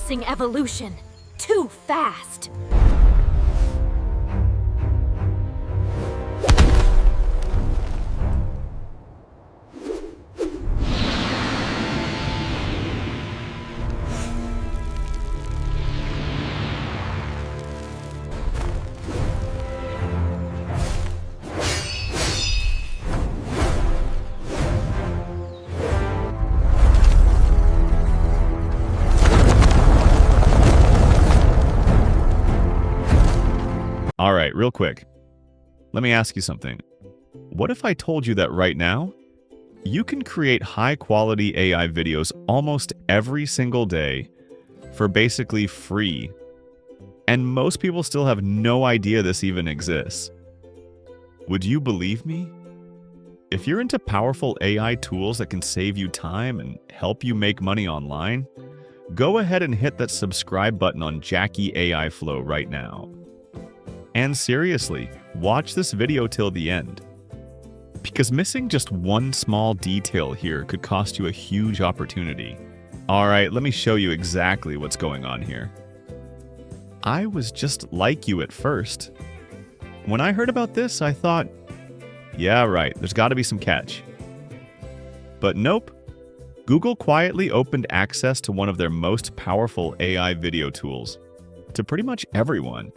forcing evolution. Too fast. All right, real quick. Let me ask you something. What if I told you that right now, you can create high-quality AI videos almost every single day for basically free, and most people still have no idea this even exists? Would you believe me? If you're into powerful AI tools that can save you time and help you make money online, go ahead and hit that subscribe button on JACKY AI Flow right now. And seriously, watch this video till the end. Because missing just one small detail here could cost you a huge opportunity. Alright, let me show you exactly what's going on here. I was just like you at first. When I heard about this, I thought, yeah, right, there's gotta be some catch. But nope. Google quietly opened access to one of their most powerful AI video tools to pretty much everyone.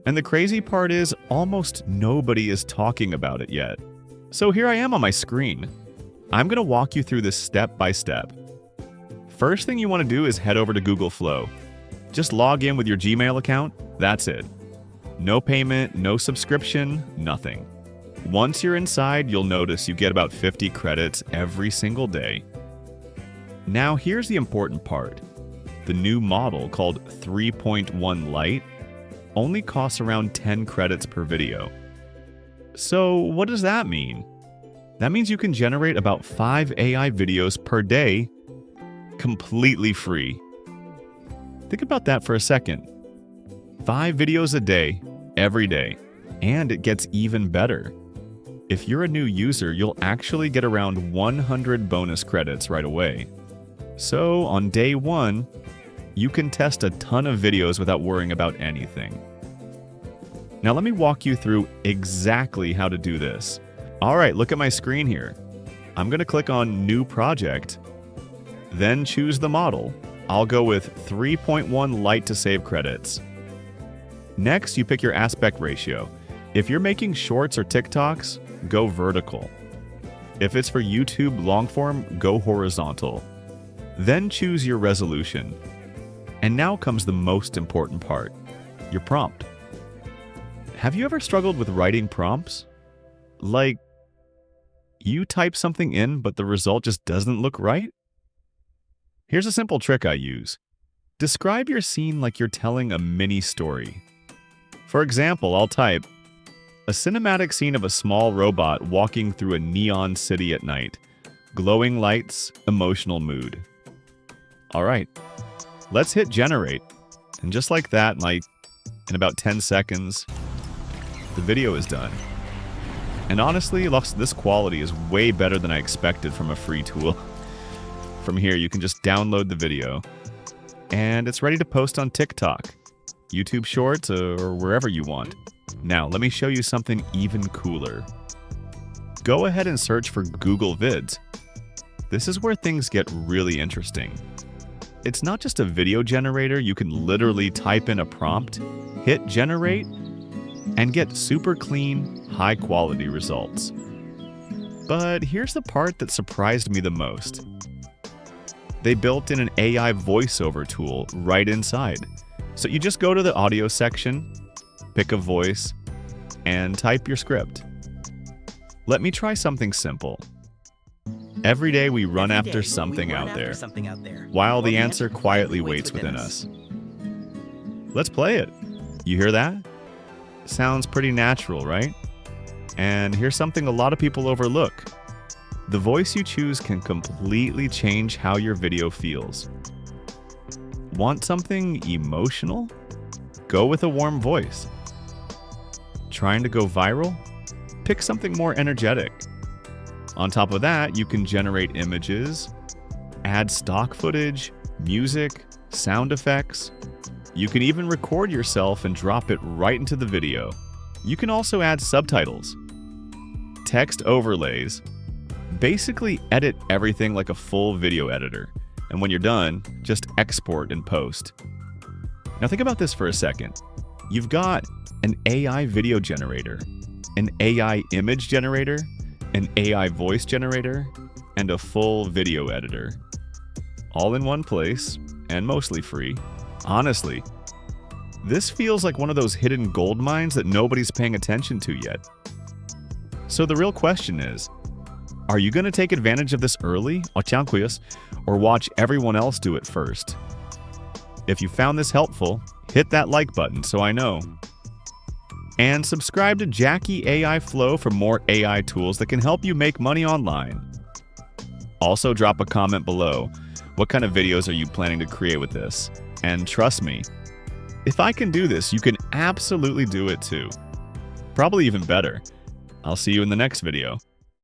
And the crazy part is, almost nobody is talking about it yet. So here I am on my screen. I'm going to walk you through this step by step. First thing you want to do is head over to Google Flow. Just log in with your Gmail account, that's it. No payment, no subscription, nothing. Once you're inside, you'll notice you get about 50 credits every single day. Now here's the important part. The new model called 3.1 Lite only costs around 10 credits per video. So what does that mean? That means you can generate about 5 AI videos per day completely free. Think about that for a second. 5 videos a day, every day. And it gets even better. If you're a new user, you'll actually get around 100 bonus credits right away. So on day 1, you can test a ton of videos without worrying about anything. Now let me walk you through exactly how to do this. Alright, look at my screen here. I'm going to click on New Project, then choose the model. I'll go with 3.1 Lite to save credits. Next, you pick your aspect ratio. If you're making shorts or TikToks, go vertical. If it's for YouTube long form, go horizontal. Then choose your resolution. And now comes the most important part, your prompt. Have you ever struggled with writing prompts? Like, you type something in, but the result just doesn't look right? Here's a simple trick I use. Describe your scene like you're telling a mini story. For example, I'll type, a cinematic scene of a small robot walking through a neon city at night. Glowing lights, emotional mood. Alright, let's hit generate. And just like that, in about 10 seconds, the video is done. And honestly, this quality is way better than I expected from a free tool. From here, you can just download the video, and it's ready to post on TikTok, YouTube Shorts, or wherever you want. Now, let me show you something even cooler. Go ahead and search for Google Vids. This is where things get really interesting. It's not just a video generator. You can literally type in a prompt, hit generate, and get super clean, high-quality results. But here's the part that surprised me the most. They built in an AI voiceover tool right inside. So you just go to the audio section, pick a voice, and type your script. Let me try something simple. Every day we run after something out there, while the answer quietly waits within us. Let's play it. You hear that? Sounds pretty natural, right? And here's something a lot of people overlook. The voice you choose can completely change how your video feels. Want something emotional? Go with a warm voice. Trying to go viral? Pick something more energetic. On top of that, you can generate images, add stock footage, music, sound effects. You can even record yourself and drop it right into the video. You can also add subtitles, text overlays, basically edit everything like a full video editor. And when you're done, just export and post. Now think about this for a second. You've got an AI video generator, an AI image generator, an AI voice generator, and a full video editor. All in one place, and mostly free. Honestly, this feels like one of those hidden gold mines that nobody's paying attention to yet. So the real question is, are you going to take advantage of this early, or watch everyone else do it first? If you found this helpful, hit that like button so I know. And subscribe to JACKY AI Flow for more AI tools that can help you make money online. Also drop a comment below. What kind of videos are you planning to create with this? And trust me, if I can do this, you can absolutely do it too. Probably even better. I'll see you in the next video.